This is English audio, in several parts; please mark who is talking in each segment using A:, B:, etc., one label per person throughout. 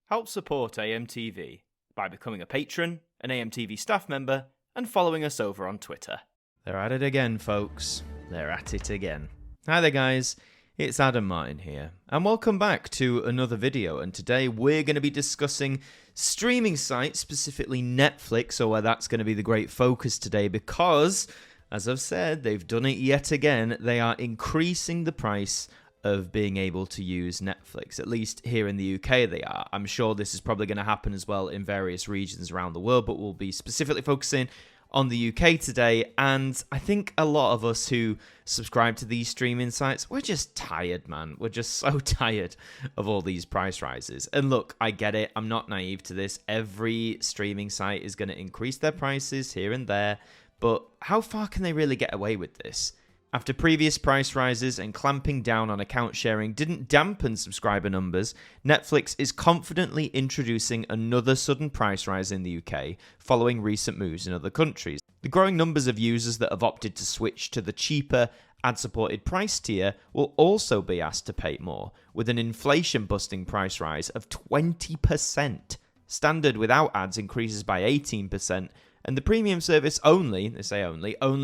A: Help support AMTV by becoming a patron, an AMTV staff member, and following us over on Twitter.
B: They're at it again, folks. They're at it again. Hi there, guys. It's Adam Martin here, and welcome back to another video. And today we're going to be discussing streaming sites, specifically Netflix, or where that's going to be the great focus today, because, as I've said, they've done it yet again. They are increasing the price of being able to use Netflix. At least here in the UK they are. I'm sure this is probably going to happen as well in various regions around the world, but we'll be specifically focusing on the UK today. And I think a lot of us who subscribe to these streaming sites, we're just tired, man. We're just so tired of all these price rises. And look, I get it. I'm not naive to this. Every streaming site is going to increase their prices here and there. But how far can they really get away with this? After previous price rises and clamping down on account sharing didn't dampen subscriber numbers, Netflix is confidently introducing another sudden price rise in the UK following recent moves in other countries. The growing numbers of users that have opted to switch to the cheaper, ad-supported price tier will also be asked to pay more, with an inflation-busting price rise of 20%. Standard without ads increases by 18%, and the premium service only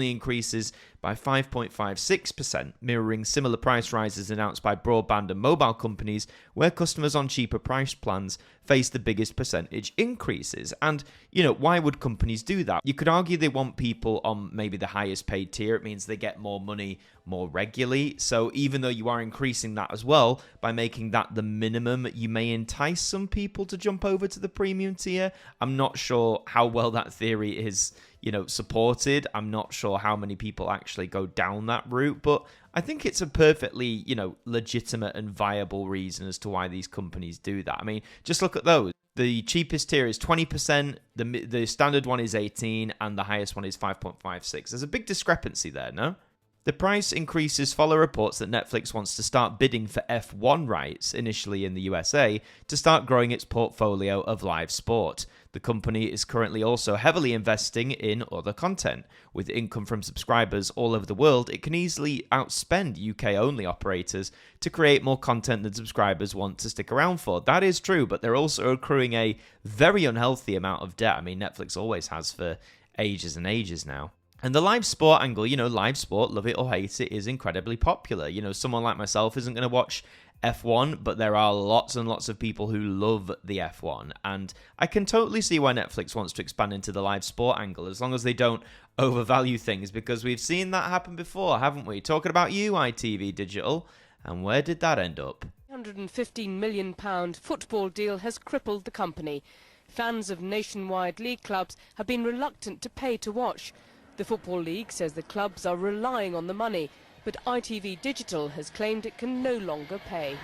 B: increases by 5.56%, mirroring similar price rises announced by broadband and mobile companies, where customers on cheaper price plans face the biggest percentage increases. And, why would companies do that? You could argue they want people on maybe the highest paid tier. It means they get more money more regularly. So even though you are increasing that as well, by making that the minimum, you may entice some people to jump over to the premium tier. I'm not sure how well that theory is supported. I'm not sure how many people actually go down that route, but I think it's a perfectly, legitimate and viable reason as to why these companies do that. I mean, just look at those. The cheapest tier is 20%, the standard one is 18%, and the highest one is 5.56%. There's a big discrepancy there, no? The price increases follow reports that Netflix wants to start bidding for F1 rights, initially in the USA, to start growing its portfolio of live sport. The company is currently also heavily investing in other content. With income from subscribers all over the world, it can easily outspend UK-only operators to create more content than subscribers want to stick around for. That is true, but they're also accruing a very unhealthy amount of debt. I mean, Netflix always has for ages and ages now. And the live sport angle, live sport, love it or hate it, is incredibly popular. Someone like myself isn't going to watch F1, but there are lots and lots of people who love the F1. And I can totally see why Netflix wants to expand into the live sport angle, as long as they don't overvalue things, because we've seen that happen before, haven't we? Talking about you, ITV Digital, and where did that end up?
C: £115 million football deal has crippled the company. Fans of nationwide league clubs have been reluctant to pay to watch. The Football League says the clubs are relying on the money, but ITV Digital has claimed it can no longer pay.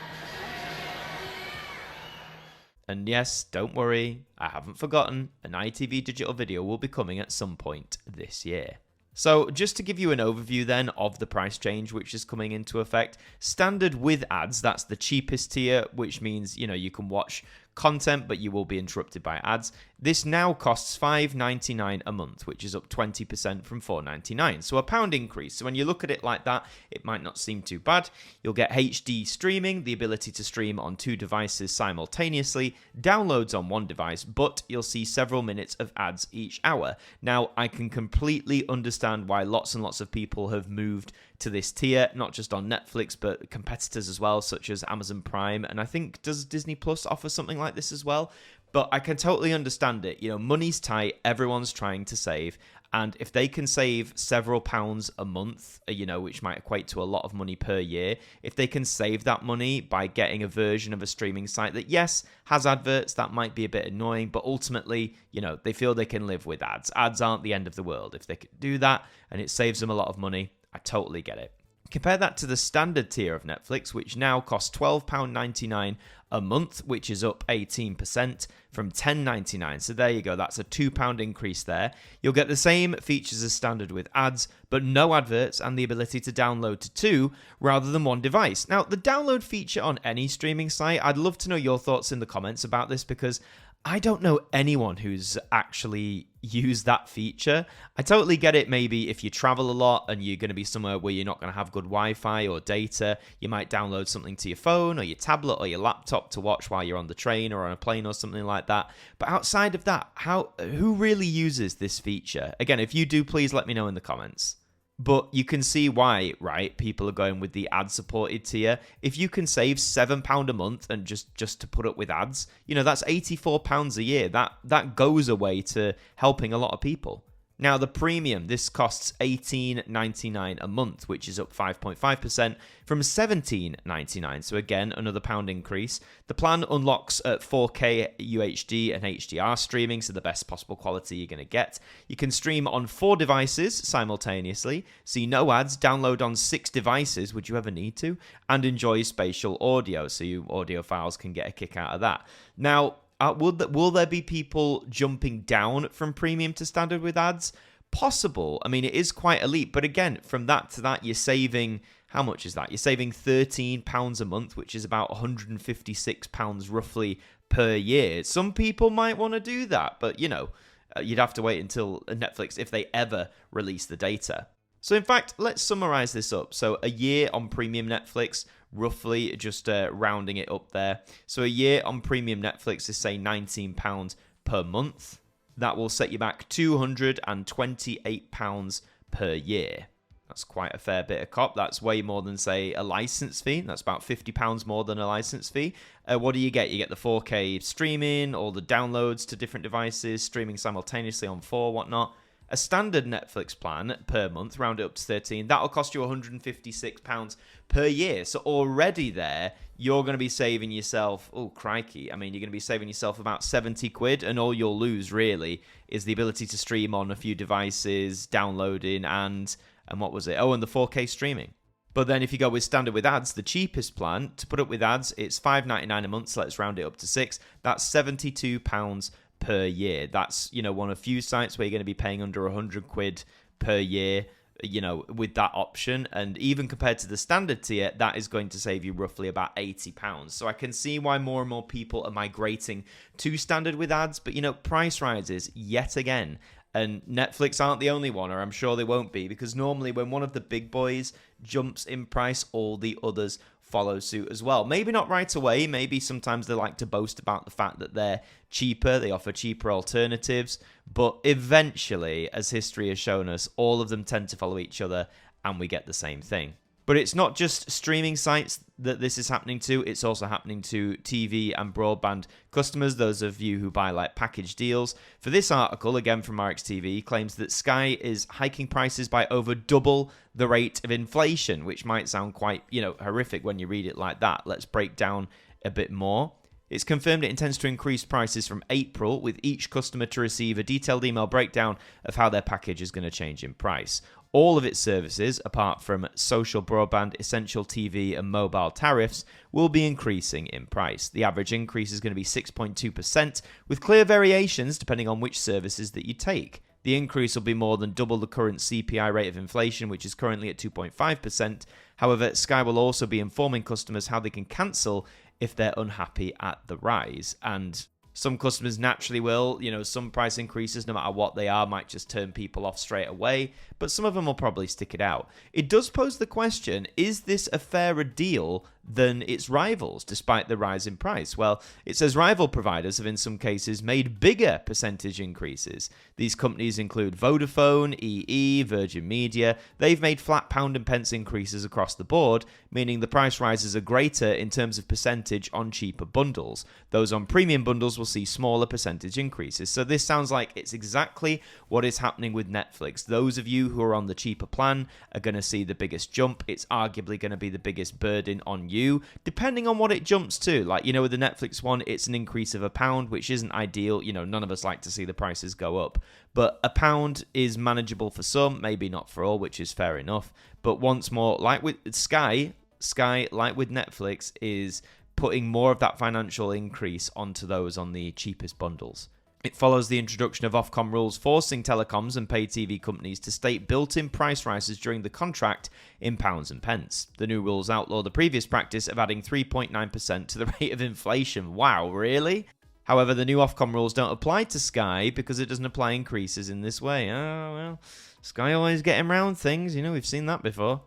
B: And yes, don't worry, I haven't forgotten, an ITV Digital video will be coming at some point this year. So just to give you an overview then of the price change which is coming into effect, standard with ads, that's the cheapest tier, which means, you can watch content, but you will be interrupted by ads. This now costs $5.99 a month, which is up 20% from $4.99. So a £1 increase. So when you look at it like that, it might not seem too bad. You'll get HD streaming, the ability to stream on 2 devices simultaneously, downloads on 1 device, but you'll see several minutes of ads each hour. Now, I can completely understand why lots and lots of people have moved to this tier, not just on Netflix, but competitors as well, such as Amazon Prime. And I think, does Disney Plus offer something like this as well? But I can totally understand it. Money's tight, everyone's trying to save. And if they can save several pounds a month, which might equate to a lot of money per year, if they can save that money by getting a version of a streaming site that, yes, has adverts, that might be a bit annoying, but ultimately, they feel they can live with ads. Ads aren't the end of the world. If they could do that and it saves them a lot of money, I totally get it. Compare that to the standard tier of Netflix, which now costs £12.99 a month, which is up 18% from $10.99. So there you go, that's a £2 increase there. You'll get the same features as standard with ads, but no adverts and the ability to download to 2 rather than 1 device. Now, the download feature on any streaming site, I'd love to know your thoughts in the comments about this, because I don't know anyone who's actually used that feature. I totally get it. Maybe if you travel a lot and you're going to be somewhere where you're not going to have good Wi-Fi or data, you might download something to your phone or your tablet or your laptop to watch while you're on the train or on a plane or something like that. But outside of that, who really uses this feature? Again, if you do, please let me know in the comments. But you can see why, right? People are going with the ad-supported tier. If you can save £7 a month and just to put up with ads, that's £84 a year. That goes away to helping a lot of people. Now, the premium, this costs $18.99 a month, which is up 5.5% from $17.99. So again, another pound increase. The plan unlocks 4K UHD and HDR streaming, so the best possible quality you're going to get. You can stream on 4 devices simultaneously, see no ads, download on 6 devices, would you ever need to, and enjoy spatial audio, so you audiophiles can get a kick out of that. Now, will there be people jumping down from premium to standard with ads? Possible. I mean, it is quite elite. But again, from that to that, you're saving... How much is that? You're saving £13 a month, which is about £156 roughly per year. Some people might want to do that. But, you'd have to wait until Netflix, if they ever release the data. So, in fact, let's summarize this up. So, a year on premium Netflix... roughly just rounding it up there. So a year on premium Netflix is, say, £19 per month. That will set you back £228 per year. That's quite a fair bit of cop. That's way more than, say, a license fee. That's about £50 more than a license fee. What do you get? You get the 4K streaming, all the downloads to different devices, streaming simultaneously on 4, whatnot. A standard Netflix plan per month, round it up to 13, that'll cost you £156 per year. So already there, you're going to be saving yourself, oh crikey, I mean, you're going to be saving yourself about 70 quid, and all you'll lose really is the ability to stream on a few devices, downloading, and what was it? Oh, and the 4K streaming. But then if you go with standard with ads, the cheapest plan, to put up with ads, it's $5.99 a month, so let's round it up to 6. That's £72 per year. That's, one of few sites where you're going to be paying under 100 quid per year, with that option. And even compared to the standard tier, that is going to save you roughly about £80. So I can see why more and more people are migrating to standard with ads. But, price rises yet again. And Netflix aren't the only one, or I'm sure they won't be, because normally when one of the big boys jumps in price, all the others follow suit as well. Maybe not right away. Maybe sometimes they like to boast about the fact that they're cheaper. They offer cheaper alternatives. But eventually, as history has shown us, all of them tend to follow each other and we get the same thing. But it's not just streaming sites that this is happening to. It's also happening to TV and broadband customers, those of you who buy like package deals. For this article, again from RxTV, claims that Sky is hiking prices by over double the rate of inflation, which might sound quite, horrific when you read it like that. Let's break down a bit more. It's confirmed it intends to increase prices from April, with each customer to receive a detailed email breakdown of how their package is going to change in price. All of its services, apart from social broadband, essential TV and mobile tariffs, will be increasing in price. The average increase is going to be 6.2%, with clear variations depending on which services that you take. The increase will be more than double the current CPI rate of inflation, which is currently at 2.5%. However, Sky will also be informing customers how they can cancel if they're unhappy at the rise. And some customers naturally will, some price increases, no matter what they are, might just turn people off straight away, but some of them will probably stick it out. It does pose the question, is this a fairer deal than its rivals, despite the rise in price? Well, it says rival providers have in some cases made bigger percentage increases. These companies include Vodafone, EE, Virgin Media. They've made flat pound and pence increases across the board, meaning the price rises are greater in terms of percentage on cheaper bundles. Those on premium bundles will see smaller percentage increases. So this sounds like it's exactly what is happening with Netflix. Those of you who are on the cheaper plan are going to see the biggest jump. It's arguably going to be the biggest burden on you, depending on what it jumps to. Like, with the Netflix one, it's an increase of £1, which isn't ideal. None of us like to see the prices go up. But £1 is manageable for some, maybe not for all, which is fair enough. But once more, like with Sky, like with Netflix, is putting more of that financial increase onto those on the cheapest bundles. It follows the introduction of Ofcom rules forcing telecoms and pay TV companies to state built-in price rises during the contract in pounds and pence. The new rules outlaw the previous practice of adding 3.9% to the rate of inflation. Wow, really? However, the new Ofcom rules don't apply to Sky because it doesn't apply increases in this way. Oh, well, Sky always getting round things, we've seen that before.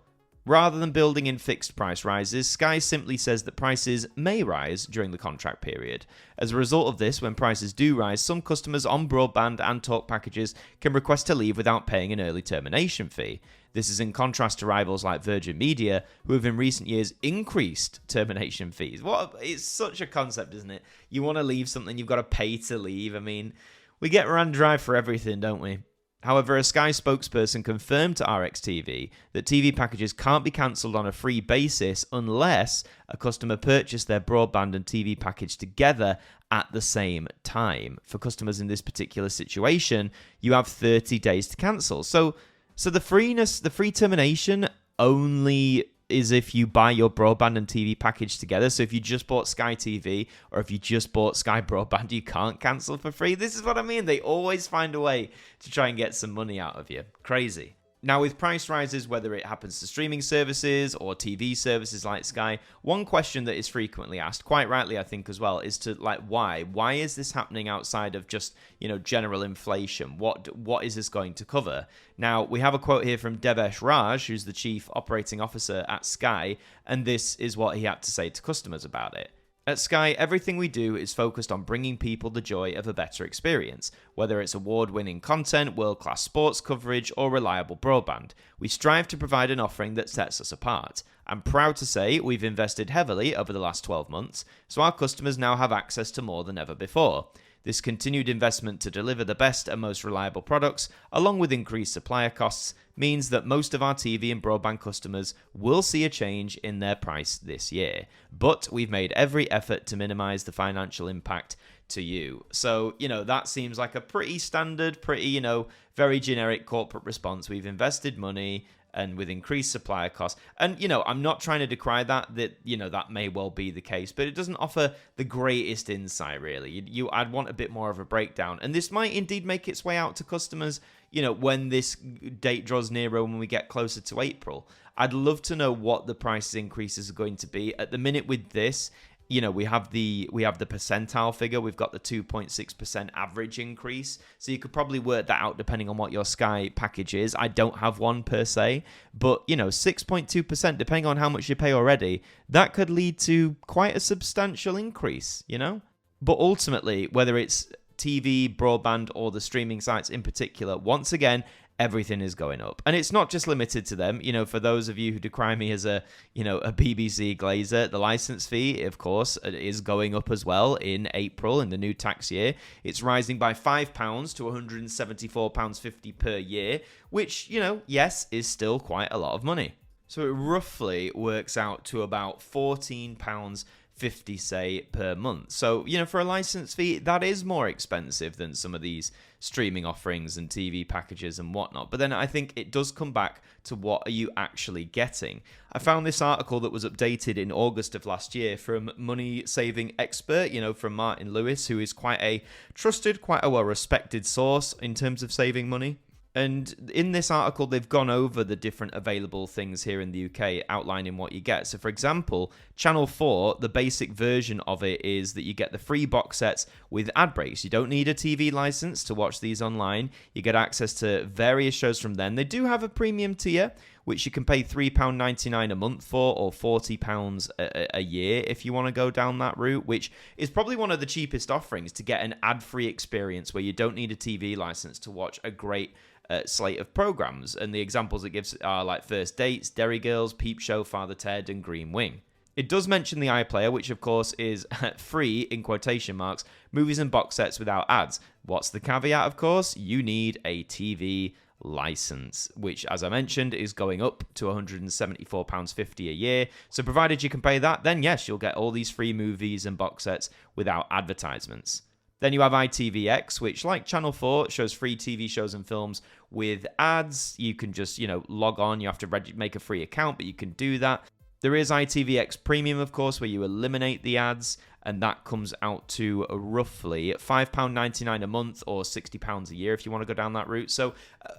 B: Rather than building in fixed price rises, Sky simply says that prices may rise during the contract period. As a result of this, when prices do rise, some customers on broadband and talk packages can request to leave without paying an early termination fee. This is in contrast to rivals like Virgin Media, who have in recent years increased termination fees. It's such a concept, isn't it? You want to leave something, you've got to pay to leave. I mean, we get run dry for everything, don't we? However, a Sky spokesperson confirmed to RXTV that TV packages can't be cancelled on a free basis unless a customer purchased their broadband and TV package together at the same time. For customers in this particular situation, you have 30 days to cancel. So the free termination only is if you buy your broadband and TV package together. So if you just bought Sky TV or if you just bought Sky Broadband, you can't cancel for free. This is what I mean. They always find a way to try and get some money out of you. Crazy. Now, with price rises, whether it happens to streaming services or TV services like Sky, one question that is frequently asked, quite rightly I think as well, is to why? Why is this happening outside of just, general inflation? What is this going to cover? Now, we have a quote here from Devesh Raj, who's the Chief Operating Officer at Sky, and this is what he had to say to customers about it. At Sky, everything we do is focused on bringing people the joy of a better experience, whether it's award-winning content, world-class sports coverage, or reliable broadband. We strive to provide an offering that sets us apart. I'm proud to say we've invested heavily over the last 12 months, so our customers now have access to more than ever before. This continued investment to deliver the best and most reliable products, along with increased supplier costs, means that most of our TV and broadband customers will see a change in their price this year. But we've made every effort to minimize the financial impact to you. So, that seems like a pretty standard, very generic corporate response. We've invested money and with increased supplier costs. And, I'm not trying to decry that may well be the case, but it doesn't offer the greatest insight, really. I'd want a bit more of a breakdown. And this might indeed make its way out to customers, when this date draws nearer, when we get closer to April. I'd love to know what the price increases are going to be. At the minute with this, we have the percentile figure. We've got the 2.6% average increase. So you could probably work that out depending on what your Sky package is. I don't have one per se, but 6.2%, depending on how much you pay already, that could lead to quite a substantial increase, But ultimately, whether it's TV, broadband, or the streaming sites in particular, once again, everything is going up. And it's not just limited to them. For those of you who decry me as a BBC glazer, the license fee, of course, is going up as well in April in the new tax year. It's rising by £5 to £174.50 per year, which, yes, is still quite a lot of money. So it roughly works out to about £14.50, say, per month. So, for a license fee, that is more expensive than some of these streaming offerings and TV packages and whatnot. But then I think it does come back to what are you actually getting. I found this article that was updated in August of last year from Money Saving Expert, from Martin Lewis, who is quite a trusted, quite a well-respected source in terms of saving money. And in this article, they've gone over the different available things here in the UK, outlining what you get. So, for example, Channel 4, the basic version of it is that you get the free box sets with ad breaks. You don't need a TV license to watch these online. You get access to various shows from them. They do have a premium tier, which you can pay £3.99 a month for, or £40 a year if you want to go down that route, which is probably one of the cheapest offerings to get an ad-free experience where you don't need a TV license to watch a great slate of programs. And the examples it gives are like First Dates, Derry Girls, Peep Show, Father Ted, and Green Wing. It does mention the iPlayer, which of course is free, in quotation marks, movies and box sets without ads. What's the caveat, of course? You need a TV license, which, as I mentioned, is going up to £174.50 a year. So provided you can pay that, then yes, you'll get all these free movies and box sets without advertisements. Then you have ITVX, which, like Channel 4, shows free TV shows and films with ads. You can just, log on. You have to make a free account, but you can do that. There is ITVX Premium, of course, where you eliminate the ads, and that comes out to roughly £5.99 a month or £60 a year if you want to go down that route. So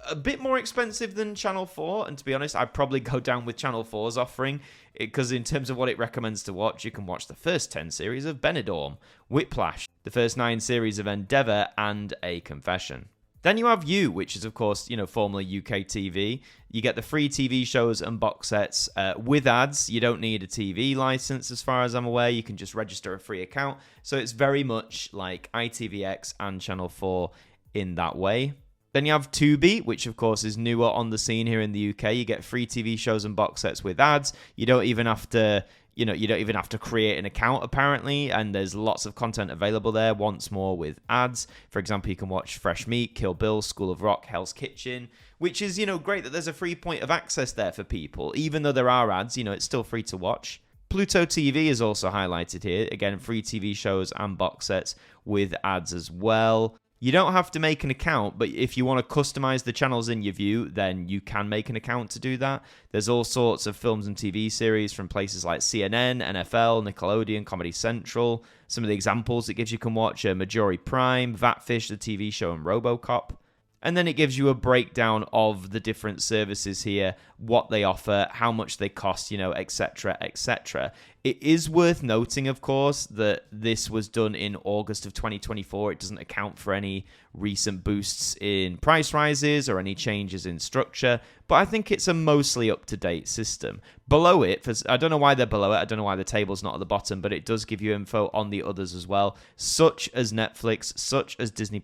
B: a bit more expensive than Channel 4, and to be honest, I'd probably go down with Channel 4's offering, because in terms of what it recommends to watch, you can watch the first 10 series of Benidorm, Whiplash, the first 9 series of Endeavour, and A Confession. Then you have You, which is, of course, formerly UK TV. You get the free TV shows and box sets with ads. You don't need a TV license, as far as I'm aware. You can just register a free account. So it's very much like ITVX and Channel 4 in that way. Then you have Tubi, which, of course, is newer on the scene here in the UK. You get free TV shows and box sets with ads. You don't even have to... you don't even have to create an account, apparently, and there's lots of content available there, once more with ads. For example, you can watch Fresh Meat, Kill Bill, School of Rock, Hell's Kitchen, which is, great that there's a free point of access there for people. Even though there are ads, it's still free to watch. Pluto TV is also highlighted here. Again, free TV shows and box sets with ads as well. You don't have to make an account, but if you want to customize the channels in your view, then you can make an account to do that. There's all sorts of films and TV series from places like CNN, NFL, Nickelodeon, Comedy Central. Some of the examples it gives you can watch are Majori Prime, Vatfish, the TV show, and RoboCop. And then it gives you a breakdown of the different services here, what they offer, how much they cost, etc., etc. It is worth noting, of course, that this was done in August of 2024. It doesn't account for any recent boosts in price rises or any changes in structure, but I think it's a mostly up-to-date system. Below it, I don't know why they're below it, I don't know why the table's not at the bottom, but it does give you info on the others as well, such as Netflix, such as Disney+,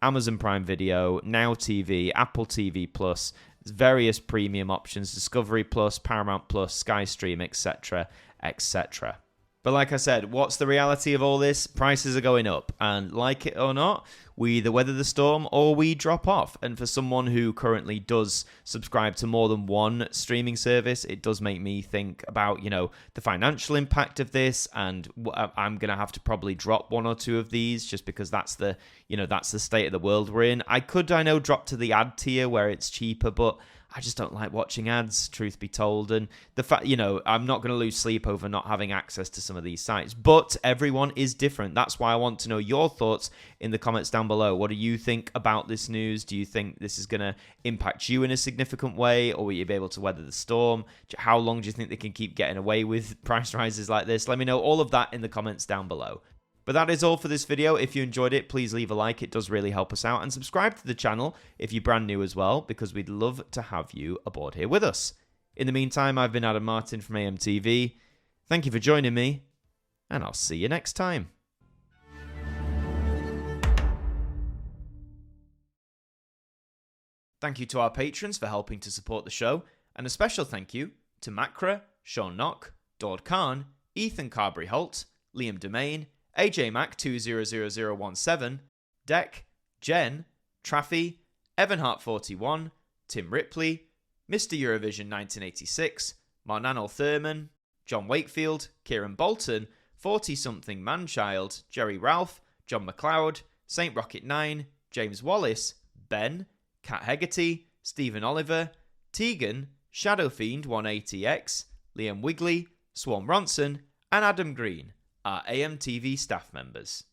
B: Amazon Prime Video, Now TV, Apple TV+, various premium options, Discovery+, Paramount+, Sky Stream, etc., etc. But like I said, what's the reality of all this? Prices are going up, and like it or not, we either weather the storm or we drop off. And for someone who currently does subscribe to more than one streaming service, it does make me think about, the financial impact of this, and I'm going to have to probably drop one or two of these just because that's the state of the world we're in. I know, drop to the ad tier where it's cheaper, but I just don't like watching ads, truth be told. And the fact, I'm not going to lose sleep over not having access to some of these sites. But everyone is different. That's why I want to know your thoughts in the comments down below. What do you think about this news? Do you think this is going to impact you in a significant way? Or will you be able to weather the storm? How long do you think they can keep getting away with price rises like this? Let me know all of that in the comments down below. But that is all for this video. If you enjoyed it, please leave a like. It does really help us out. And subscribe to the channel if you're brand new as well, because we'd love to have you aboard here with us. In the meantime, I've been Adam Martin from AMTV. Thank you for joining me, and I'll see you next time. Thank you to our patrons for helping to support the show, and a special thank you to Macra, Shaun Knock, Daud Khan, Ethan Carberry-Holt, Liam De-Maine, AJ Mac 200017, Deck, Jen, Traffy, Evanhart 41, Tim Ripley, Mr. Eurovision 1986, Marnanel Thurman, John Wakefield, Kieran Boulton, 40-something Manchild, Jerry Ralph, John McLeod, Saint Rocket 9, James Wallace, Ben, Kat Hegarty, Stephen Oliver, Tegan, Shadowfiend 180X, Liam Wigley, Swan Ronson, and Adam Green, our AMTV staff members.